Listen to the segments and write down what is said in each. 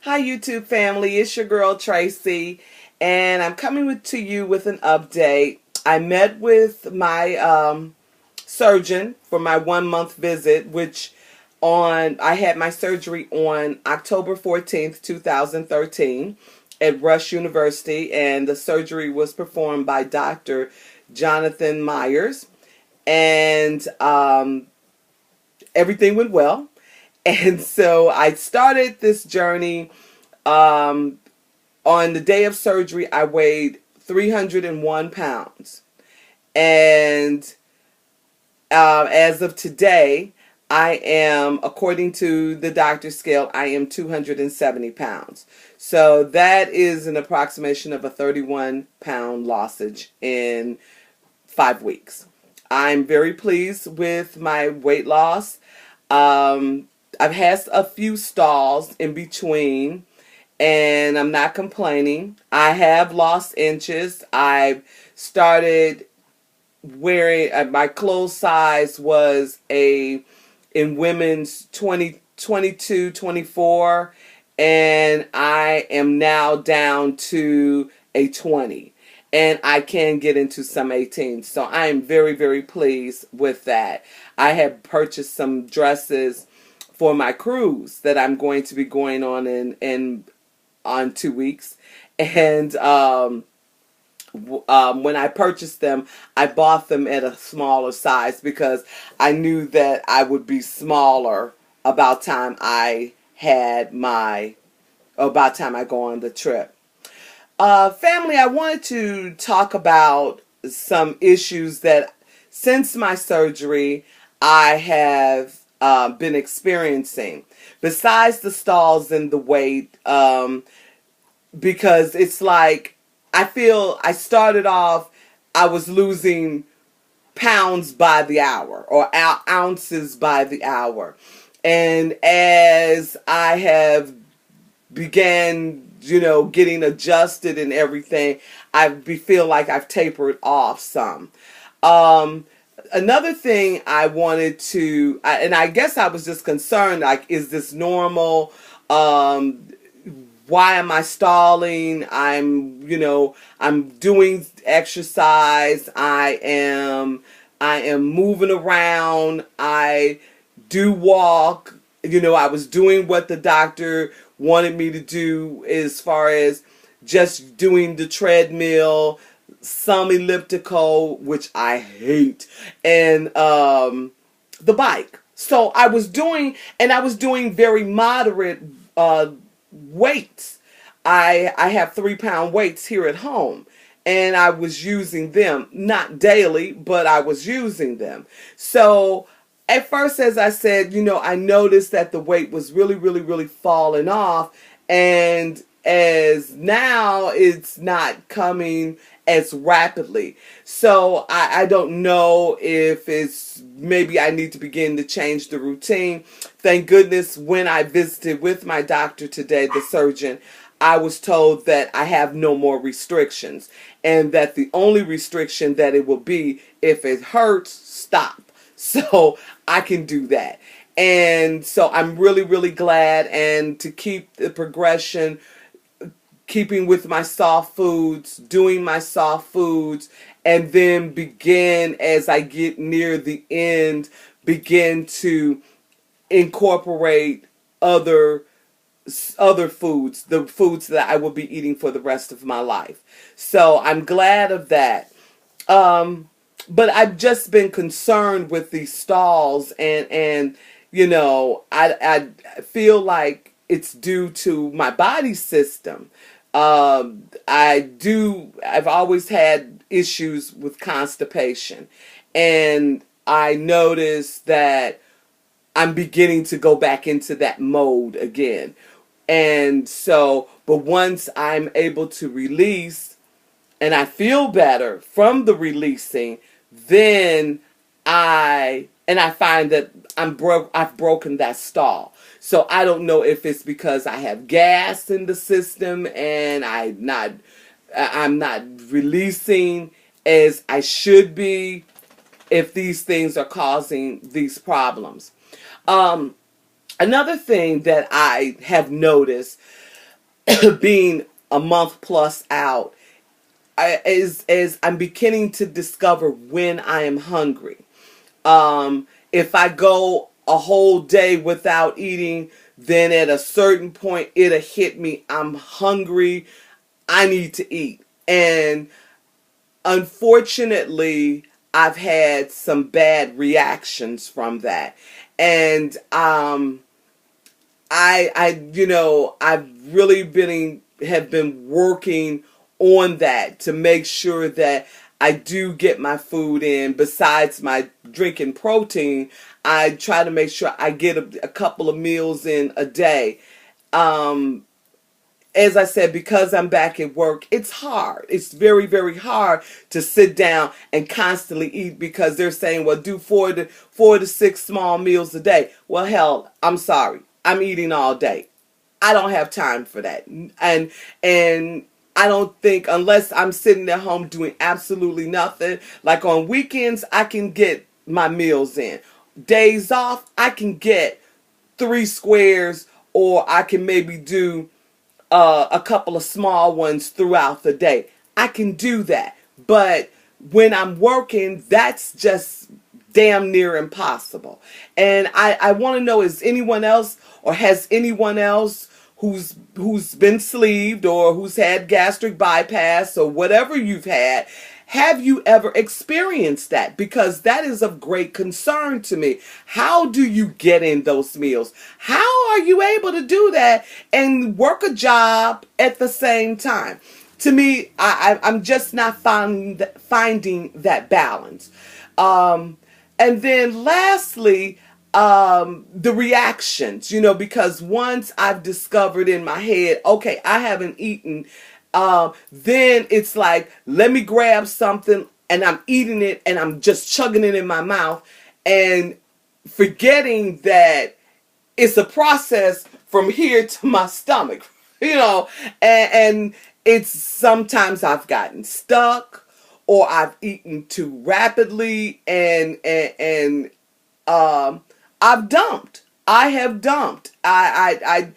Hi, YouTube family. It's your girl Tracy, and I'm coming to you with an update. I met with my surgeon for my 1 month visit, which I had my surgery on October 14th, 2013 at Rush University, and the surgery was performed by Dr. Jonathan Myers, and everything went well. And so I started this journey. um, on the day of surgery, I weighed 301 pounds. And as of today, I am, according to the doctor's scale, I am 270 pounds. So that is an approximation of a 31-pound lossage in 5 weeks. I'm very pleased with my weight loss. I've had a few stalls in between, and I'm not complaining. I have lost inches. I've started wearing, my clothes size was in women's 22, 24, and I am now down to a 20. And I can get into some 18. So I am very, very pleased with that. I have purchased some dresses for my cruise that I'm going to be going on in on 2 weeks. And when I purchased them, I bought them at a smaller size because I knew that I would be smaller about time I had about time I go on the trip. Family, I wanted to talk about some issues that since my surgery I have been experiencing. Besides the stalls and the weight, because it's like I feel I started off, I was losing pounds by the hour or ounces by the hour. And as I have began, getting adjusted and everything, feel like I've tapered off some. Another thing I wanted to, and I guess I was just concerned, like, is this normal? Why am I stalling? I'm doing exercise. I am moving around. I do walk. I was doing what the doctor wanted me to do as far as just doing the treadmill, some elliptical, which I hate, and the bike. So I was doing very moderate weights. I have 3-pound weights here at home, and I was using them, not daily, but I was using them. So at first, as I said, I noticed that the weight was really, really, really falling off, and as now it's not coming as rapidly. So I don't know if it's maybe I need to begin to change the routine. Thank goodness when I visited with my doctor today, the surgeon, I was told that I have no more restrictions, and that the only restriction that it will be, if it hurts, stop. So I can do that. And so I'm really, really glad, and to keep the progression, keeping with my soft foods, doing my soft foods, and then begin, as I get near the end, begin to incorporate other foods, the foods that I will be eating for the rest of my life. So I'm glad of that. But I've just been concerned with these stalls, and I feel like it's due to my body system. I've always had issues with constipation, and I noticed that I'm beginning to go back into that mode again. And so, but once I'm able to release and I feel better from the releasing, then I find that I've broken that stall. So I don't know if it's because I have gas in the system and I'm not releasing as I should be, if these things are causing these problems. Another thing that I have noticed, being a month plus out, is I'm beginning to discover when I am hungry. If I go a whole day without eating, then at a certain point it'll hit me. I'm hungry. I need to eat. And unfortunately, I've had some bad reactions from that. And I've really have been working on that to make sure that I do get my food in. Besides my drinking protein, I try to make sure I get a couple of meals in a day. As I said, because I'm back at work, it's hard. It's very, very hard to sit down and constantly eat, because they're saying, well, do four to six small meals a day. Well, hell, I'm sorry. I'm eating all day. I don't have time for that. And I don't think, unless I'm sitting at home doing absolutely nothing, like on weekends, I can get my meals in. Days off, I can get 3 squares, or I can maybe do a couple of small ones throughout the day. I can do that. But when I'm working, that's just damn near impossible. And I want to know, is anyone else, or has anyone else who's been sleeved, or who's had gastric bypass, or whatever you've had, have you ever experienced that? Because that is of great concern to me. How do you get in those meals? How are you able to do that and work a job at the same time? To me, I'm just not finding that balance. And then lastly, the reactions, because once I've discovered in my head, okay, I haven't eaten, then it's like, let me grab something, and I'm eating it, and I'm just chugging it in my mouth, and forgetting that it's a process from here to my stomach, and it's sometimes I've gotten stuck, or I've eaten too rapidly, and I've dumped. I have dumped. I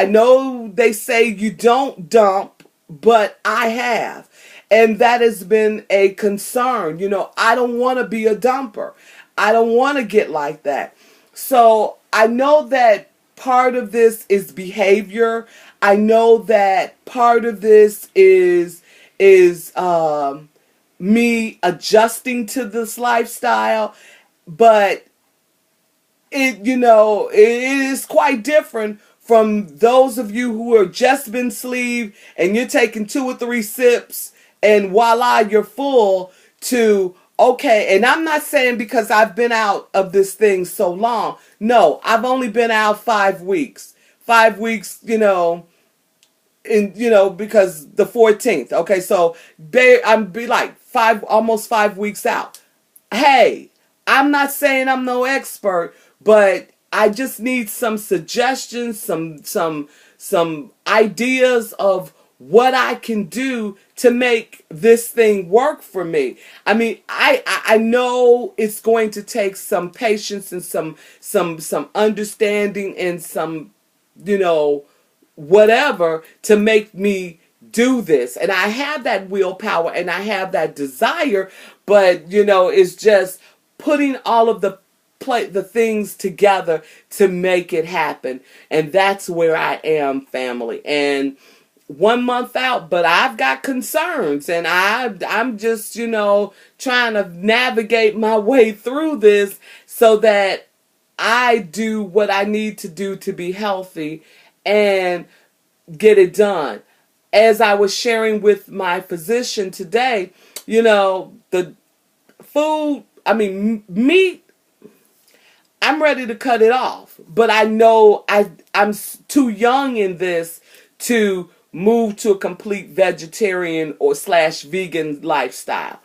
know they say you don't dump, but I have. And that has been a concern. I don't want to be a dumper. I don't want to get like that. So I know that part of this is behavior. I know that part of this is me adjusting to this lifestyle, but it is quite different from those of you who are just been sleeved and you're taking 2 or 3 sips and voila, you're full, to, okay, and I'm not saying because I've been out of this thing so long. No, I've only been out 5 weeks. 5 weeks, because the 14th. Okay, so I'm be like almost 5 weeks out. Hey, I'm not saying I'm no expert, but I just need some suggestions, some ideas of what I can do to make this thing work for me. I mean, I know it's going to take some patience and some understanding and some, whatever to make me do this. And I have that willpower and I have that desire, but it's just putting all of the things together to make it happen. And that's where I am, family. And 1 month out, but I've got concerns, and I'm just, trying to navigate my way through this so that I do what I need to do to be healthy and get it done. As I was sharing with my physician today, the food, meat, I'm ready to cut it off. But I know I'm too young in this to move to a complete vegetarian or / vegan lifestyle.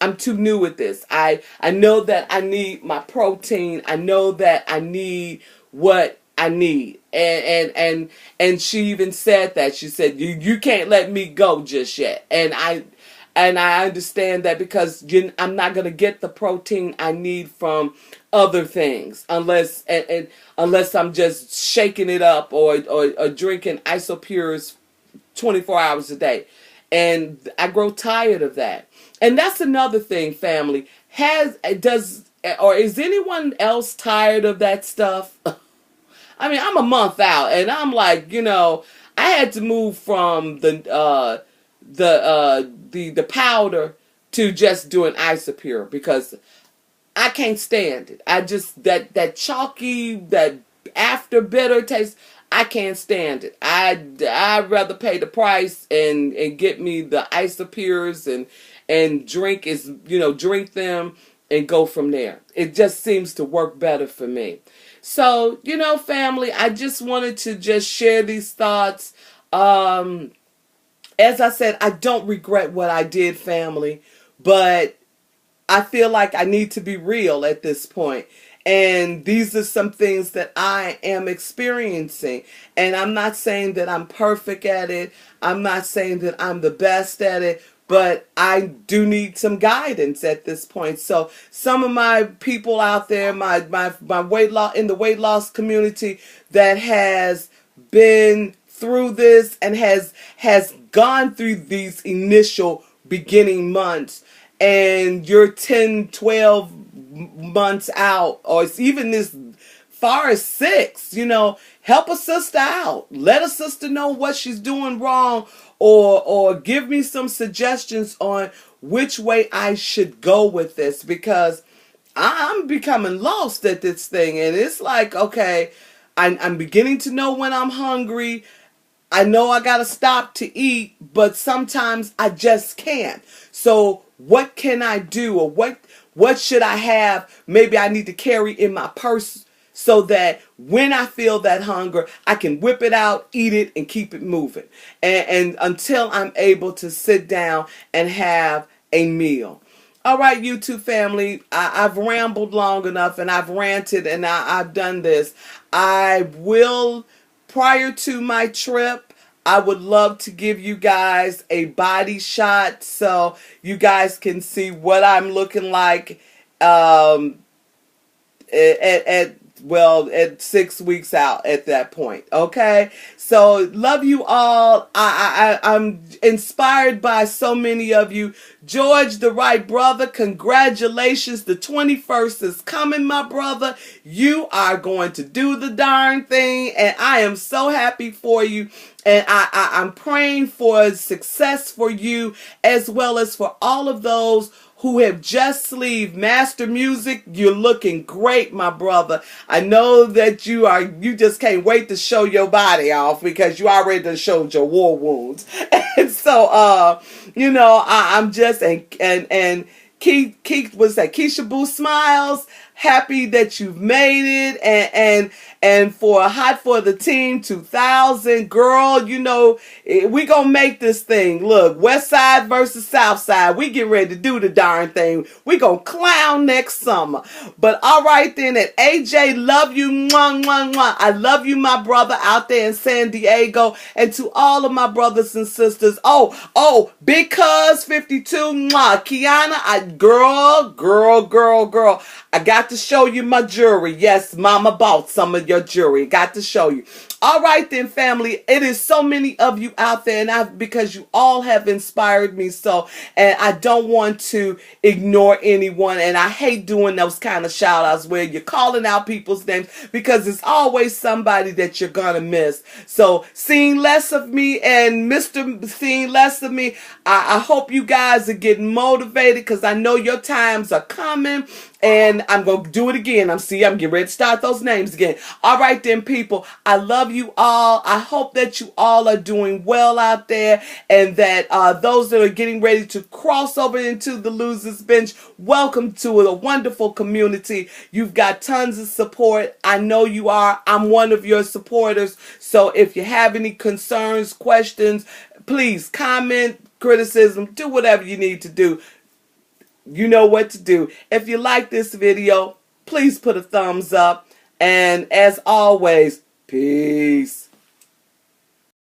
I'm too new at this. I know that I need my protein. I know that I need what I need. And she even said that. She said, you can't let me go just yet. And I understand that, because I'm not going to get the protein I need from other things unless I'm just shaking it up or drinking Isopures 24 hours a day. And I grow tired of that. And that's another thing, family. Is anyone else tired of that stuff? I mean, I'm a month out, and I'm like, I had to move from the powder to just doing Isopure because I can't stand it. I just that chalky, that after bitter taste. I can't stand it. I'd rather pay the price and get me the Isopures and drink them and go from there. It just seems to work better for me. So, family, I just wanted to just share these thoughts. As I said, I don't regret what I did, family, but I feel like I need to be real at this point. And these are some things that I am experiencing. And I'm not saying that I'm perfect at it. I'm not saying that I'm the best at it. But I do need some guidance at this point. So some of my people out there, my weight loss in the weight loss community that has been through this and has gone through these initial beginning months, and you're 10, 12 months out, or it's even as far as 6, help a sister out. Let a sister know what she's doing wrong, or give me some suggestions on which way I should go with this, because I'm becoming lost at this thing. And it's like, okay, I'm beginning to know when I'm hungry. I know I gotta stop to eat, but sometimes I just can't. So what can I do, or what should I have? Maybe I need to carry in my purse so that when I feel that hunger, I can whip it out, eat it, and keep it moving. And until I'm able to sit down and have a meal. All right, YouTube family, I've rambled long enough, and I've ranted, and I've done this. Prior to my trip, I would love to give you guys a body shot so you guys can see what I'm looking like at 6 weeks out at that point. Okay, so love you all. I'm inspired by so many of you. George, the right brother, congratulations. The 21st is coming, my brother. You are going to do the darn thing, and I am so happy for you. And I'm praying for success for you, as well as for all of those who have just sleeved. Master Music, you're looking great, my brother. I know that you just can't wait to show your body off, because you already done showed your war wounds. And so, I'm just, and Keith was that Keisha Boo Smiles. Happy that you've made it, and for Hot for the Team 2000, girl, we gonna make this thing. Look, West Side versus South Side. We get ready to do the darn thing. We gonna clown next summer. But all right then, and AJ, love you, mwah, mwah, mwah. I love you, my brother out there in San Diego, and to all of my brothers and sisters. Oh, Big Cuz 52, mwah. Kiana, girl. I got to show you my jewelry. Yes, Mama bought some of your jewelry. Got to show you. All right then, family. It is so many of you out there, and because you all have inspired me so, and I don't want to ignore anyone, and I hate doing those kind of shout outs where you're calling out people's names, because it's always somebody that you're gonna miss. So, seeing less of me and Mr. Seeing less of me, I hope you guys are getting motivated, because I know your times are coming. And I'm going to do it again. I'm getting ready to start those names again. All right then, people. I love you all. I hope that you all are doing well out there, and that those that are getting ready to cross over into the Losers Bench, welcome to a wonderful community. You've got tons of support. I know you are. I'm one of your supporters. So if you have any concerns, questions, please comment, criticism, do whatever you need to do. You know what to do. If you like this video, please put a thumbs up. And as always, peace.